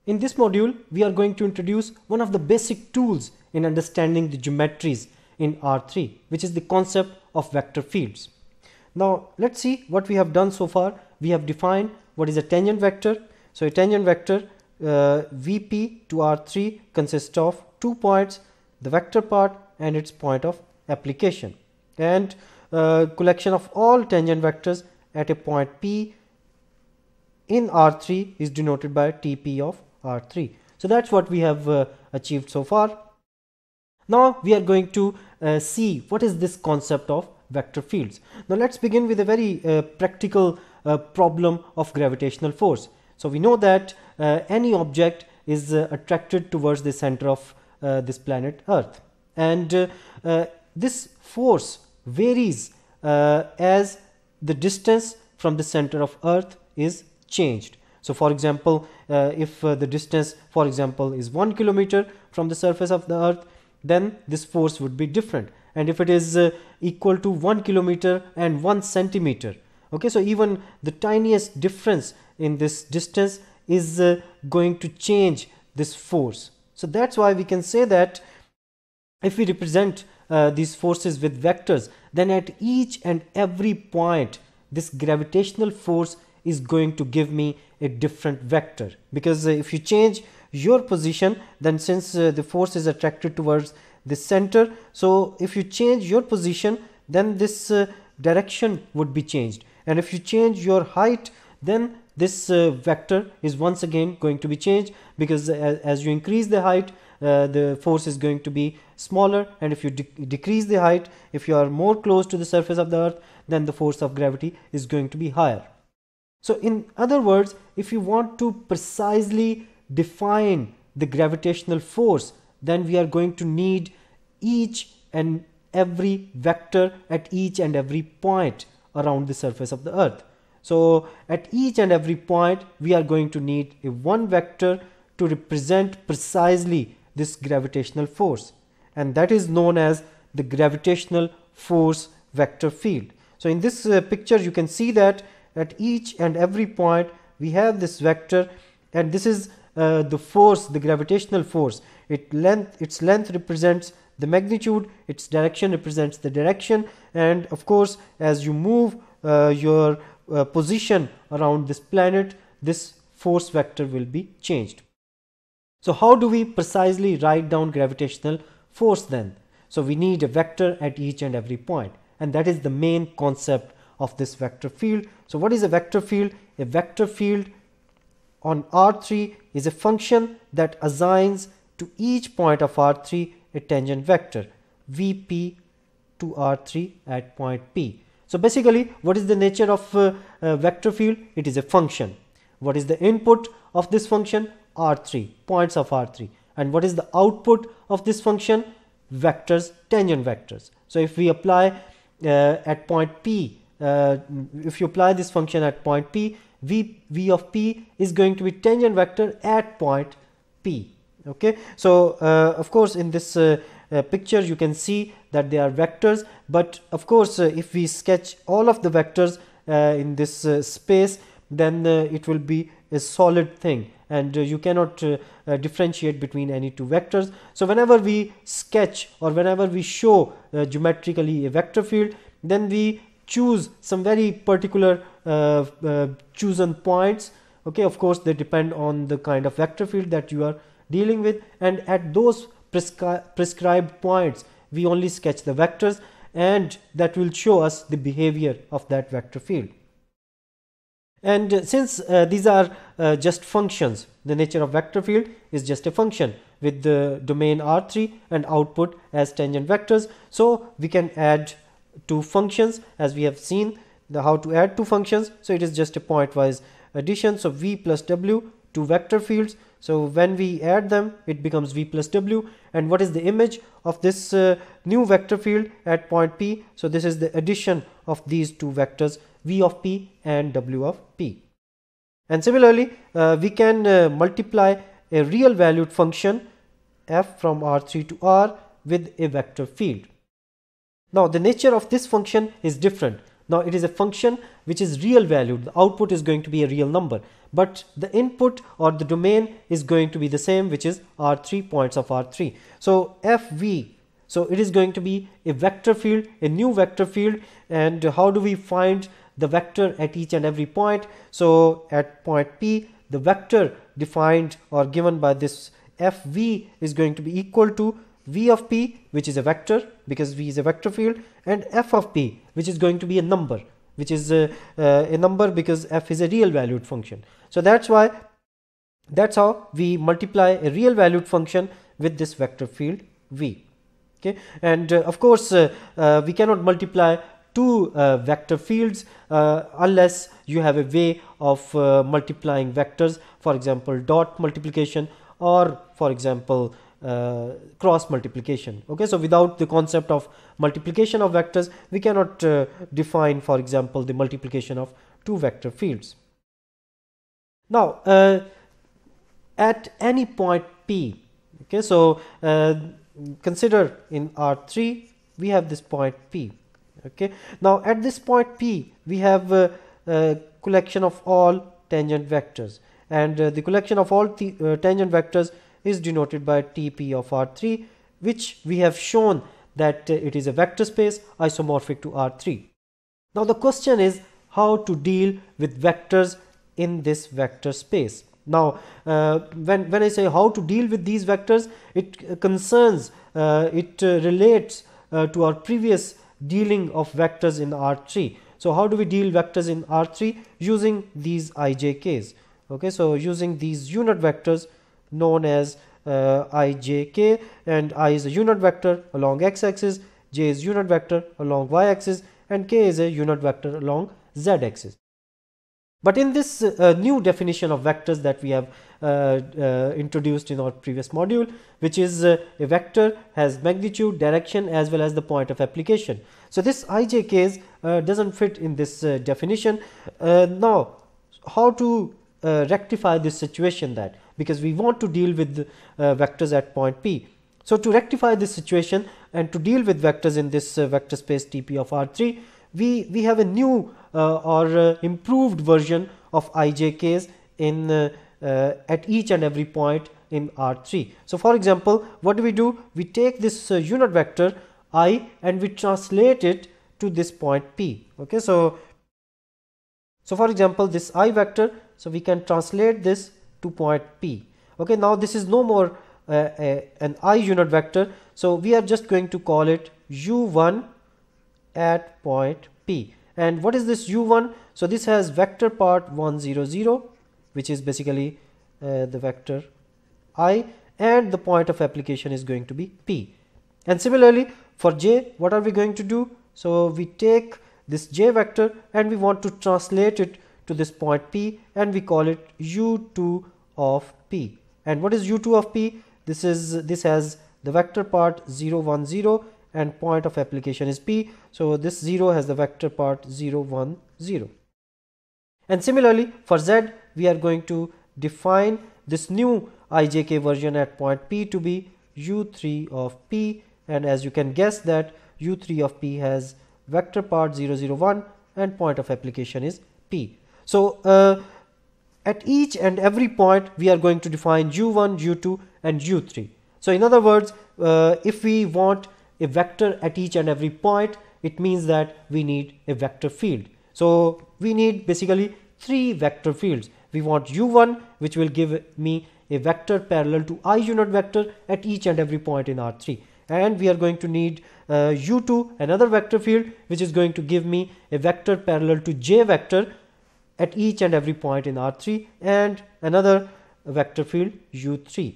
In this module, we are going to introduce one of the basic tools in understanding the geometries in R3, which is the concept of vector fields. Now, let's see what we have done so far. We have defined what is a tangent vector. So, a tangent vector Vp to R3 consists of 2 points, the vector part and its point of application, and collection of all tangent vectors at a point P in R3 is denoted by Tp of R3. So that's what we have achieved so far. Now we are going to see what is this concept of vector fields. Now let's begin with a very practical problem of gravitational force. So we know that any object is attracted towards the center of this planet Earth, and this force varies as the distance from the center of Earth is changed. So for example, if the distance, for example, is 1 kilometer from the surface of the Earth, then this force would be different. And if it is equal to 1 kilometer and 1 centimeter, okay, so even the tiniest difference in this distance is going to change this force. So that's why we can say that if we represent these forces with vectors, then at each and every point this gravitational force is going to give me a different vector, because if you change your position, then since the force is attracted towards the center, so if you change your position, then this direction would be changed, and if you change your height, then this vector is once again going to be changed, because as you increase the height, the force is going to be smaller, and if you decrease the height, if you are more close to the surface of the Earth, then the force of gravity is going to be higher. So in other words, if you want to precisely define the gravitational force, then we are going to need each and every vector at each and every point around the surface of the Earth. So at each and every point we are going to need a one vector to represent precisely this gravitational force, and that is known as the gravitational force vector field. So in this picture you can see that at each and every point we have this vector, and this is the force, the gravitational force. Its length represents the magnitude, its direction represents the direction, and of course as you move your position around this planet, this force vector will be changed. So how do we precisely write down gravitational force then? So we need a vector at each and every point, and that is the main concept of this vector field. So what is a vector field? A vector field on R3 is a function that assigns to each point of R3 a tangent vector Vp to R3 at point P. So basically, what is the nature of a vector field? It is a function. What is the input of this function? R3, points of R3. And what is the output of this function? Vectors, tangent vectors. So if we apply at point P, if you apply this function at point P, v of P is going to be tangent vector at point P. Okay, so of course in this picture you can see that they are vectors, but of course if we sketch all of the vectors in this space, then it will be a solid thing, and you cannot differentiate between any two vectors. So whenever we sketch or whenever we show geometrically a vector field, then we choose some very particular chosen points. Okay, of course they depend on the kind of vector field that you are dealing with, and at those prescribed points we only sketch the vectors, and that will show us the behavior of that vector field. And since these are just functions, the nature of vector field is just a function with the domain R3 and output as tangent vectors, so we can add two functions, as we have seen how to add two functions. So it is just a pointwise addition. So v plus w, two vector fields. So when we add them, it becomes v plus w. And what is the image of this new vector field at point P? So this is the addition of these two vectors, v of P and w of P. And similarly, we can multiply a real valued function f from R3 to R with a vector field. Now the nature of this function is different. Now it is a function which is real valued. The output is going to be a real number, but the input or the domain is going to be the same, which is R3, points of R3. So FV, so it is going to be a vector field, a new vector field. And how do we find the vector at each and every point? So at point P, the vector defined or given by this FV is going to be equal to V of P, which is a vector because V is a vector field, and F of P, which is going to be a number, which is a number because F is a real valued function. So that's how we multiply a real valued function with this vector field V. Okay, and of course we cannot multiply two vector fields unless you have a way of multiplying vectors, for example dot multiplication, or for example cross multiplication. Okay, so without the concept of multiplication of vectors, we cannot define, for example, the multiplication of two vector fields. Now at any point P, okay, so consider in R3 we have this point P. Okay, now at this point P we have a collection of all tangent vectors, and the collection of all tangent vectors is denoted by TP of R3, which we have shown that it is a vector space isomorphic to R3. Now the question is how to deal with vectors in this vector space. Now when I say how to deal with these vectors, it concerns, it relates to our previous dealing of vectors in R3. So how do we deal vectors in R3? Using these ijk's. Okay, so using these unit vectors known as ijk, and I is a unit vector along x-axis, j is unit vector along y-axis, and k is a unit vector along z-axis. But in this new definition of vectors that we have introduced in our previous module, which is a vector has magnitude, direction, as well as the point of application. So this ijk's doesn't fit in this definition. Now how to rectify this situation, that because we want to deal with vectors at point P. So to rectify this situation and to deal with vectors in this vector space TP of R3, we have a new or improved version of ijk's in at each and every point in R3. So for example, what do? We take this unit vector I and we translate it to this point P. Okay, so for example this I vector, so we can translate this to point P. Okay, now this is no more an I unit vector, so we are just going to call it U1 at point P. And what is this U1? So this has vector part 1 0 0, which is basically the vector I, and the point of application is going to be P. And similarly for J, what are we going to do? So we take this J vector and we want to translate it to this point P, and we call it U2 of P. And what is U2 of P? This has the vector part 0 1 0 and point of application is P. So this 0 has the vector part 0 1 0. And similarly for Z, we are going to define this new ijk version at point P to be U3 of P, and as you can guess that U3 of P has vector part 0 0 1 and point of application is P. So at each and every point we are going to define U1, U2 and U3. So in other words, if we want a vector at each and every point, it means that we need a vector field. So we need basically three vector fields. We want U1, which will give me a vector parallel to I unit vector at each and every point in R3. And we are going to need U2, another vector field, which is going to give me a vector parallel to J vector at each and every point in R3, and another vector field U3.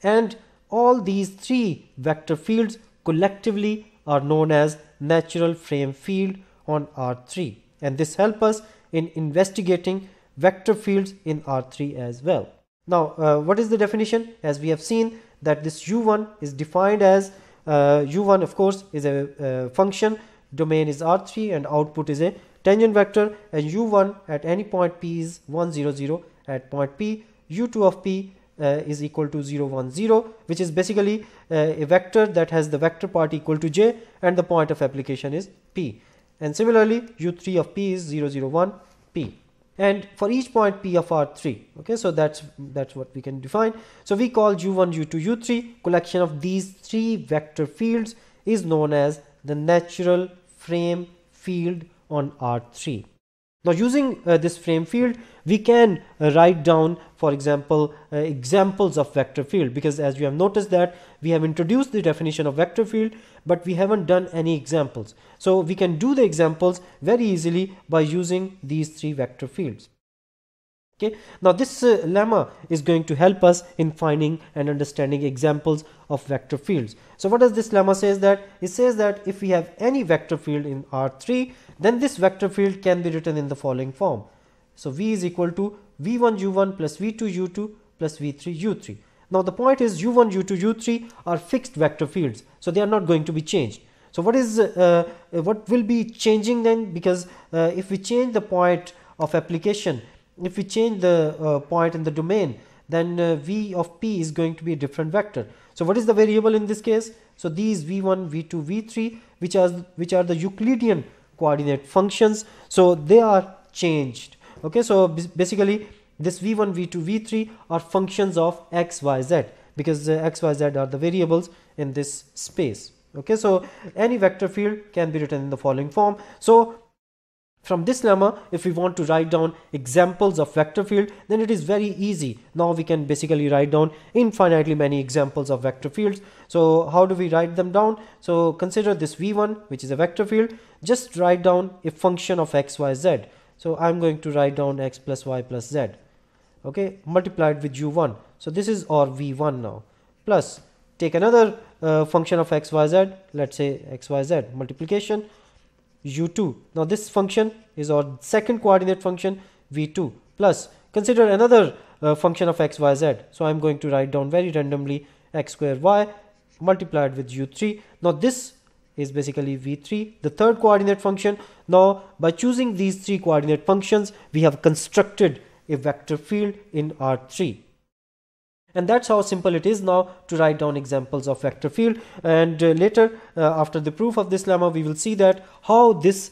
And all these three vector fields collectively are known as natural frame field on R3, and this helps us in investigating vector fields in R3 as well. Now what is the definition? As we have seen that this U1 is defined as U1 of course is a function, domain is R3 and output is a tangent vector, and U1 at any point P is 1 0 0 at point P. U2 of P is equal to 0 1 0, which is basically a vector that has the vector part equal to J and the point of application is P. And similarly, u3 of p is 0, 0, 1 p. And for each point p of R3, okay, so that's what we can define. So we call u1, u2, u3 collection of these three vector fields is known as the natural frame field on R3. Now using this frame field, we can write down, for example, examples of vector field, because as you have noticed that we have introduced the definition of vector field, but we haven't done any examples. So we can do the examples very easily by using these three vector fields. Okay, now this lemma is going to help us in finding and understanding examples of vector fields. So what does this lemma says that? It says that if we have any vector field in R3, then this vector field can be written in the following form. So V is equal to V1 U1 plus V2 U2 plus V3 U3. Now the point is U1, U2, U3 are fixed vector fields, so they are not going to be changed. So what will be changing then? Because if we change the point of application, if we change the point in the domain, then V of P is going to be a different vector. So what is the variable in this case? So these V1, V2, V3, which are the Euclidean coordinate functions, so they are changed. Okay, so basically this V1, V2, V3 are functions of x, y, z, because x, y, z are the variables in this space. Okay, so any vector field can be written in the following form. So from this lemma, if we want to write down examples of vector field, then it is very easy. Now we can basically write down infinitely many examples of vector fields. So how do we write them down? So consider this V1, which is a vector field. Just write down a function of x, y, z. So I'm going to write down x plus y plus z, okay, multiplied with u1. So this is our V1 now, plus take another function of x, y, z, let's say x, y, z, multiplication u2. Now this function is our second coordinate function v2, plus consider another function of x, y, z. So I'm going to write down very randomly x square y multiplied with u3. Now this is basically v3, the third coordinate function. Now by choosing these three coordinate functions, we have constructed a vector field in R3. And that's how simple it is now to write down examples of vector field. And later, after the proof of this lemma, we will see that how this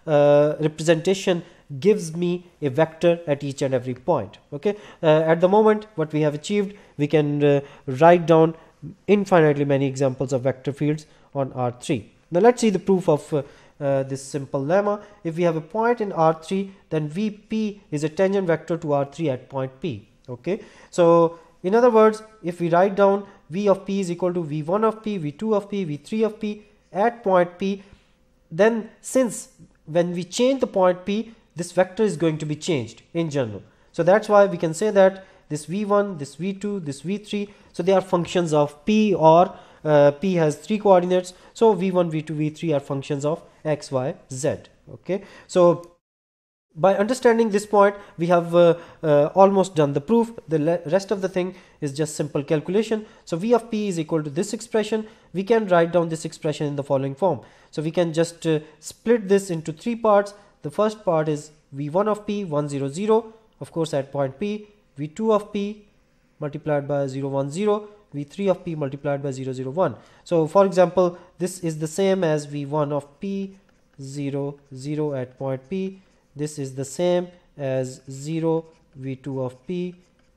representation gives me a vector at each and every point. Okay, at the moment, what we have achieved, we can write down infinitely many examples of vector fields on R3. Now let's see the proof of this simple lemma. If we have a point in R3, then Vp is a tangent vector to R3 at point P. Okay, so in other words, if we write down V of P is equal to V1 of P, V2 of P, V3 of P at point P, then since when we change the point P, this vector is going to be changed in general. So that's why we can say that this V1, this V2, this V3, so they are functions of P, or P has three coordinates. So V1, V2, V3 are functions of x, y, z. Okay, so by understanding this point, we have almost done the proof. The rest of the thing is just simple calculation. So V of P is equal to this expression. We can write down this expression in the following form. So we can just split this into three parts. The first part is V1 of P 1, 0, 0, of course at point P, V2 of P multiplied by 0, 1, 0, V3 of P multiplied by 0, 0, 1. So for example, this is the same as V1 of P 0, 0 at point P. This is the same as 0 V2 of P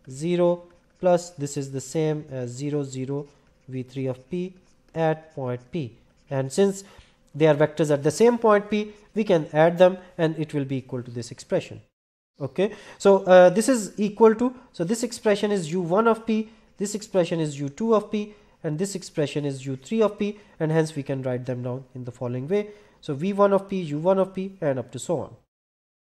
0, plus this is the same as 0, 0 V3 of P at point P. And since they are vectors at the same point P, we can add them and it will be equal to this expression. Okay, so this is equal to, so this expression is u1 of P, this expression is u2 of P, and this expression is u3 of P, and hence we can write them down in the following way. So v1 of P, u1 of P, and up to so on.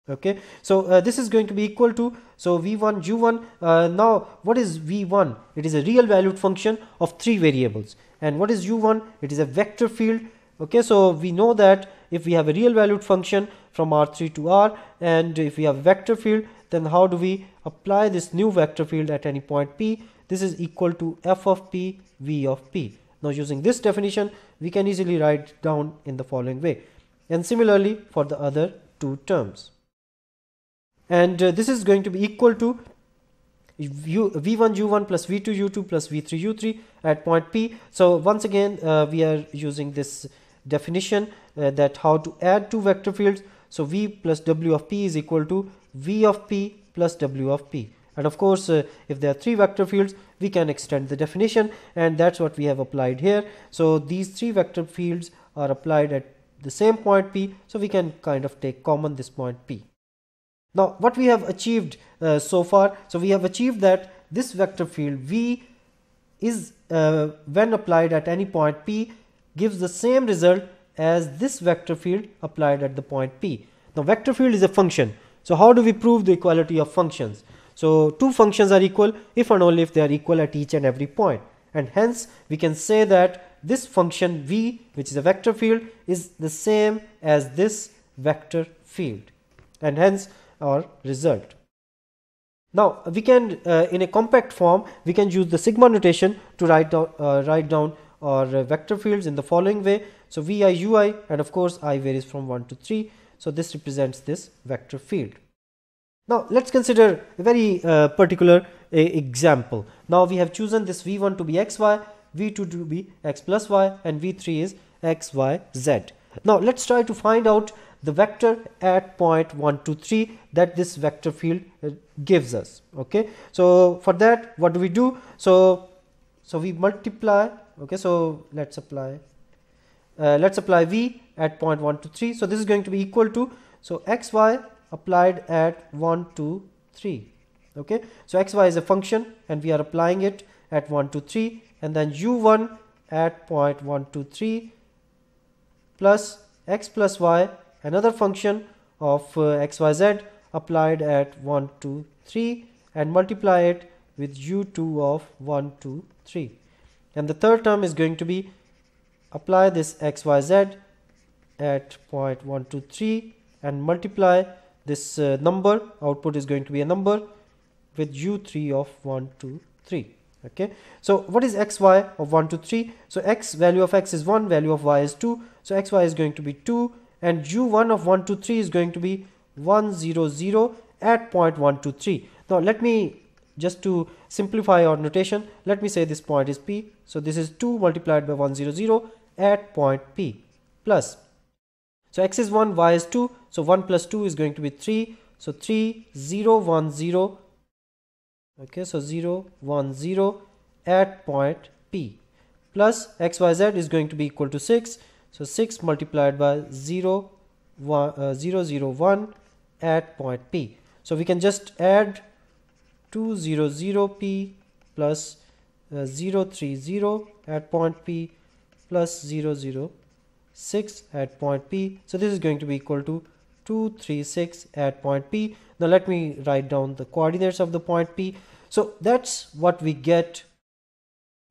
Okay, so this is going to be equal to, so v1 u1. Now what is v1? It is a real valued function of three variables. And what is u1? It is a vector field. Okay, so we know that if we have a real valued function from R3 to R, and if we have a vector field, then how do we apply this new vector field at any point P? This is equal to f of P, v of P. Now using this definition, we can easily write down in the following way. And similarly for the other two terms. And this is going to be equal to v1 u1 plus v2 u2 plus v3 u3 at point P. So once again we are using this definition that how to add two vector fields. So v plus w of p is equal to v of p plus w of p. And of course, if there are three vector fields, we can extend the definition, and that's what we have applied here. So these three vector fields are applied at the same point P, so we can kind of take common this point P. Now what we have achieved so far, so we have achieved that this vector field V is when applied at any point P gives the same result as this vector field applied at the point P. Now vector field is a function, so how do we prove the equality of functions? So two functions are equal if and only if they are equal at each and every point, and hence we can say that this function V, which is a vector field, is the same as this vector field, and hence our result. Now we can in a compact form we can use the sigma notation to write down our vector fields in the following way. So Vi Ui, and of course I varies from 1 to 3, so this represents this vector field. Now let's consider a very particular example. Now we have chosen this V1 to be xy, V2 to be x plus y, and V3 is x, y, z. Now let's try to find out the vector at point 1, 2, 3 that this vector field gives us. Okay, so for that what do we do? So we multiply. Okay, so let's apply V at point 1 to 3. So this is going to be equal to, so xy applied at 1 to 3. Okay, so xy is a function and we are applying it at 1 to 3, and then u1 at point 1 to 3 plus x plus y, another function of xyz applied at 1 to 3, and multiply it with u2 of 1 to 3. And the third term is going to be apply this xyz at point 1 to 3 and multiply this number, output is going to be a number, with u3 of 1 to 3. Okay, so what is xy of 1 to 3? So x, value of x is 1, value of y is 2, so xy is going to be 2, and u1 of 1 to 3 is going to be 1 0 0 at point 1 to 3. Now let me, just to simplify our notation, let me say this point is P. So this is 2 multiplied by 1 0 0 at point P, plus, so x is 1, y is 2, so 1 plus 2 is going to be 3, so 3 0 1 0. Okay, so 0 1 0 at point P, plus xyz is going to be equal to 6, so 6 multiplied by 0 0 0 1 at point P. So we can just add 2 0 0 P plus 0 3 0 at point P plus 0 0 6 at point P. So this is going to be equal to 2 3 6 at point P. Now let me write down the coordinates of the point P. So that's what we get.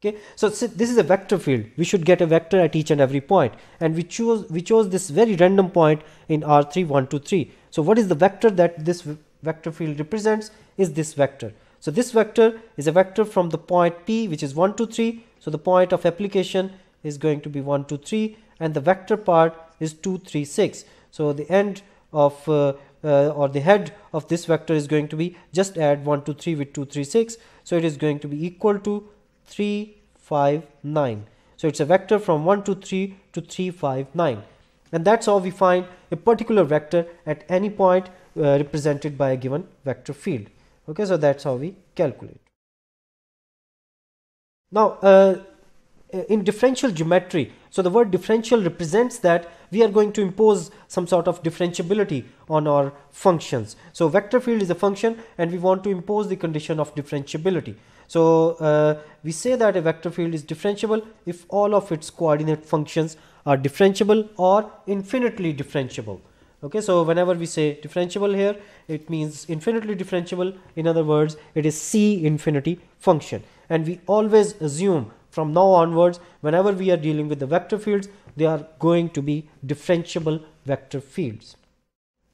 Okay, so this is a vector field. We should get a vector at each and every point, and we chose this very random point in R3 1 2 3. So what is the vector that this vector field represents? Is this vector. So this vector is a vector from the point P, which is 1 2 3. So the point of application is going to be 1 2 3, and the vector part is 2 3 6. So the end of or the head of this vector is going to be, just add 1 2 3 with 2 3 6. So it is going to be equal to 3 5 9. So it's a vector from 1 2 3 to 3 5 9, and that's how we find a particular vector at any point represented by a given vector field. Okay, so that's how we calculate. Now in differential geometry, so the word differential represents that we are going to impose some sort of differentiability on our functions. So vector field is a function and we want to impose the condition of differentiability. So we say that a vector field is differentiable if all of its coordinate functions are differentiable or infinitely differentiable. Okay, so whenever we say differentiable here, it means infinitely differentiable. In other words, it is C infinity function, and we always assume from now onwards, whenever we are dealing with the vector fields, they are going to be differentiable vector fields.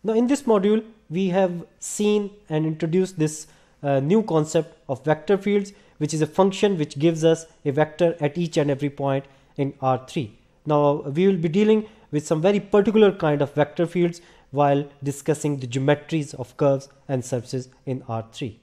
Now in this module, we have seen and introduced this new concept of vector fields, which is a function which gives us a vector at each and every point in R3. Now we will be dealing with some very particular kind of vector fields while discussing the geometries of curves and surfaces in R3.